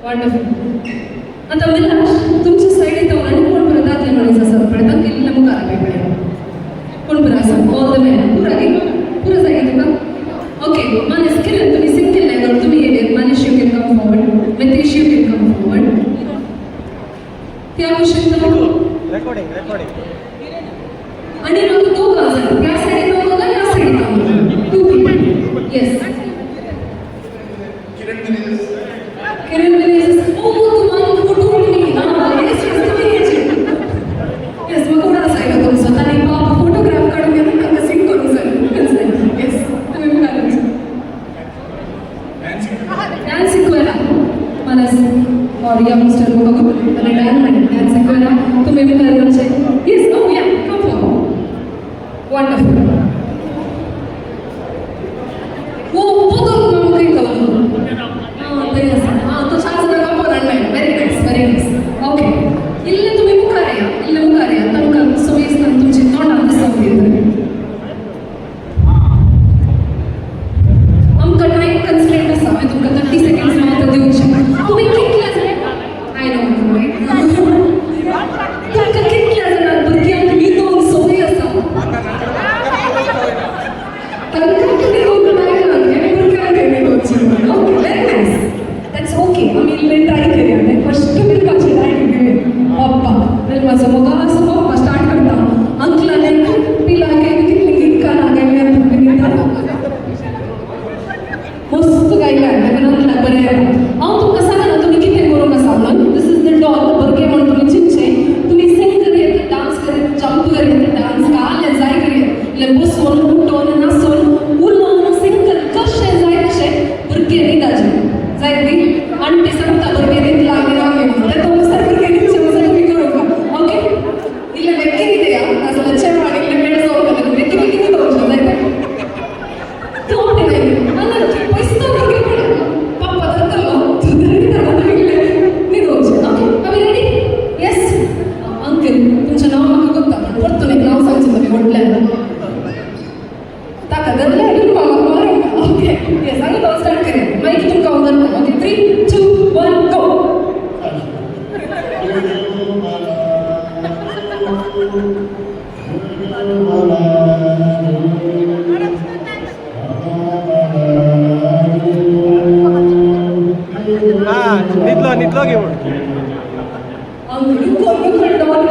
Wonderful आता अभिलाष तुमच्या side येतो आणि कोण परत आतले मनीस आसा पळयता केल्ले मुखार आले पळय कोण बरं आसा ऑल द मॅन पुरा गे पुरा जागे तुका ओके मानस किरण तुम्ही सिंग केल्ले तर तुम्ही येयलेत Manish you can come forward Mitesh you can come forward ते आवश्यकता रेकॉर्डिंग आणि लोक दोघं असतात त्या साईड दोघं का या साईड दोघं टू पीपल येस किरण मिनेस ओ तुम्हाला फोटो उठली हां येस तुम्ही घ्यायचे येस मग कोण असायला तो स्वतःने बाप फोटोग्राफ काढून घेऊन नका सिंग करून सर येस तुम्ही काय डान्स शिकवायला मला और या मिस्टर को बघू मला डान्स शिकवायला तुम्ही मी करायचे येस ओ या कम फॉर वंडरफुल वो फोटो मग काही करू तो छान सगळं कंपोनंट नाही व्हेरी नाईस ओके इल्ले तुम्ही मुखार या तुमकां सवयीस तुमची तोंडान दिसोंक येता आमकां टायम कन्स्ट्रेंट आसा हांवें तुमकां 30 सेकंड्स मात्र दिवंक शकना तुम्ही कितल्या जाणां आय नो तुमकां कितल्या जाणां भुरग्यांक न्हिदोंक संवय आसा तांकां तुमी लोक नायकांक भुरग्यांक न्हिदोवची okay very nice That's okay. आम्ही इल्ले ट्राय करूया नाही फर्स्ट मिल्काची ट्राय करूया पप्पा मिल्काचा मग असं पप्पा स्टार्ट करता अंकलाने पिला के कितली गीत का ना गायला मस्त गायला आणि अंकला बरे हांव तुमकां सांगना तुम्ही कितें करूंक आसा म्हणून दिस इज द डॉल भुरगे म्हण तुमी चिंतचे तुम्ही सिंग करीत डान्स करीत जंप करीत डान्स काले जाय करीत इल्ले बसून उठोन नाचोन उलोवन सिंग करीत कशें जाय तशें भुरगे न्हिदाचे जाय ती आणि ते सांगता भुरगे न्हीद लागले म्हणून तो सर भुरगे न्हिदचे वचून तुम्ही करूंक ओके इल्ले वेक्की न्हिदया नाजाल्यार चेडवान इल्ले वेळ जावंक लागले तुम्ही कितें करूंक जाय तूं म्हणटा नाही पयस तो भुरगे पळय पप्पा धरतलो तूं धरिता तुमी इल्ले न्हिदोवचे ओके आमी रेडी येस अंकल तुमचें नांव म्हाका कोत्ता पूण परतून एक नांव सांगचें तुमी म्हटल्यार ताका धरलें आनी मामाक मारूंक ओके येस आमी तो स्टार्ट करूया मागीर तुमकां हांव धरता ओके 3 2 1 गो नितलो घेऊन अंकल कोण डॉल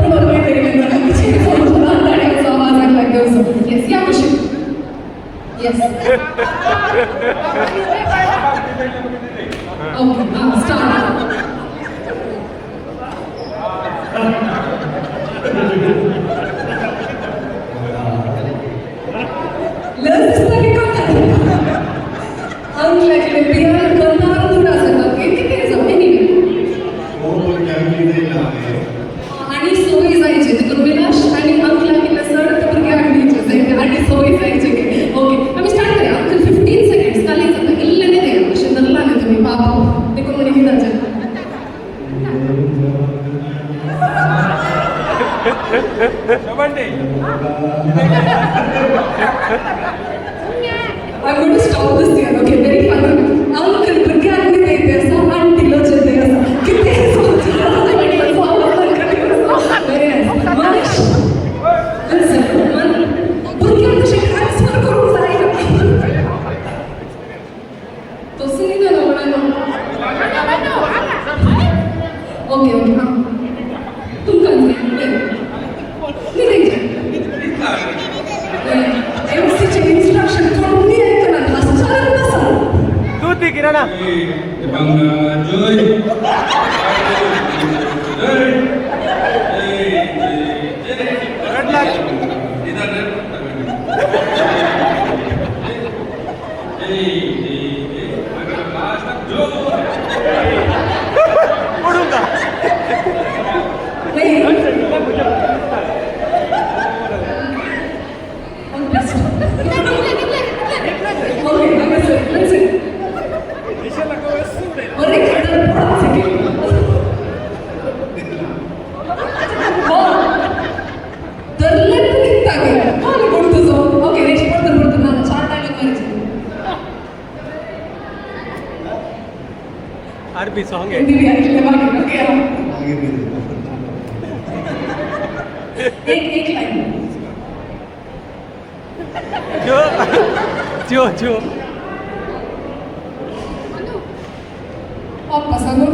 पण येस या कशी येस ओके स्टार्ट लस तरी करतात अंकलाकडे बिहार करणार तुला असं किती जाऊ आणि सोयी जायचे तिथून विलास आणि अंकला केलं सर तर भुरगे आणलीचे आणि सोयी जायचे ओके आम्ही स्टार्ट करूया अंकल 15 सेकंड्स खाली जाता इल्ले नाही द्या असे धरला नाही तुम्ही बाबा ते कोण म्हणे हिदाचे I'm going to stop this here, okay? Very funny. Uncle, भुरगे आणली नाही ते असं आंटी लोचे ते असं किती very nice. मनीष भुरग्यांक कशें ट्रान्सफर करूंक जाय तसं न्ही जालो म्हणून ओके ओके तुमकां न्ही एमसीचे इन्स्ट्रक्शन कोण न्ही आयकना हसचाल कसा तू ती किरणा तर आरपी सॉन्ग आहे हिंदी भी ऐकले मागे ओके एक लाईन जो जो जो वापस सांगू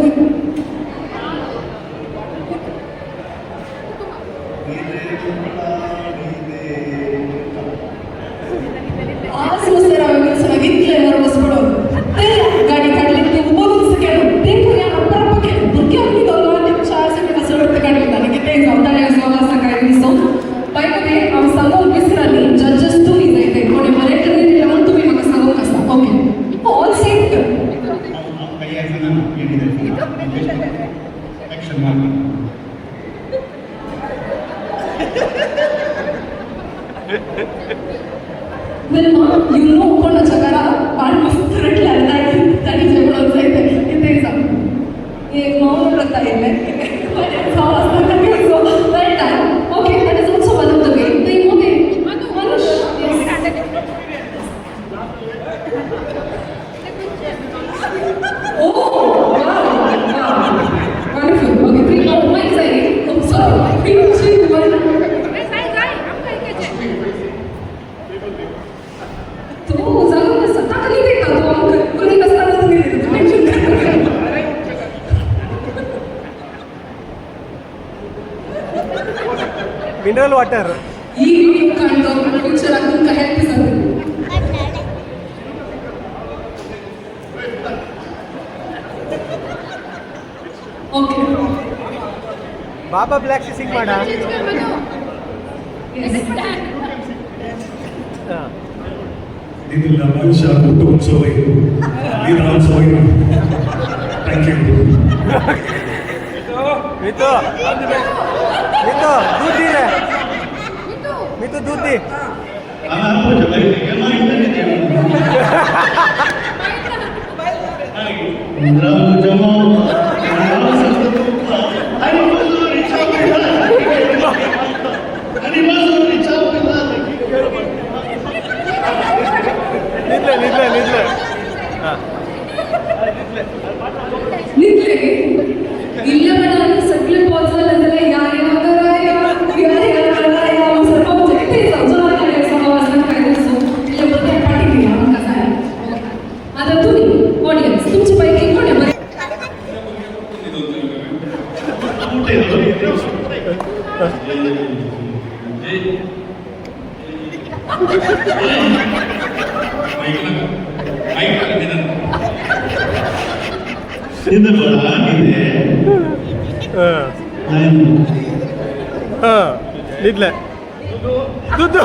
आज सर आम्ही सांगितलंय नर्वस पडून ते गाडी काढली ते उभं केलं ते खऱ्या आपण केलं दुःखी आम्ही दोघांनी चार सेकंड असं वाटतं काढली आणि की ते जाताना असं सकाळी दिसतो बाय द वे आम्ही सांगून विसरली जजेस तुम्ही जायते कोणी पर्यटन दिले म्हणून तुम्ही मला सांगू कसा okay all set Vilma, you know कोणाच्या घरात पाणी मस्त रटल्या त्यांनी जेवण जायचं इथे जा एक मौन व्रत आहे okay that is also one of the way they okay Manush oh wow wonderful okay 3 more mics आहे oh sorry 3 2 1 तो जाऊन कसं टाकली नाही का तो कोणी नसताना तुम्ही टेन्शन मिनरल वॉटर ಈ ವಿಡಿಯೋ ಕಾಣ್ತಾ ಫ್ಯೂಚರ್ ಆಗಿ ಹೆಲ್ಪ್ ಸಾಧ್ಯ ಓಕೆ ಬಾಬಾ ಬ್ಲ್ಯಾಕ್ ಸಿಂಗ್ ಮಾಡ ಇದೆಲ್ಲ ಮನುಷ್ಯ ಕುಟುಂಬ ಸೋಯ್ ಇದರ ಸೋಯ್ ಥ್ಯಾಂಕ್ ಯು मितो मितो दूध दी रे मितो दूध दी निघले निघले इल्ले म्हणाले सगळे पोहोचले झाले या सर्व ते समजून आले समावासन काय दिसतो इल्ले बद्दल पाठी घ्या कसा आहे आता तुम्ही ऑडियन्स तुमच्या पैकी कोण आहे निघले दूध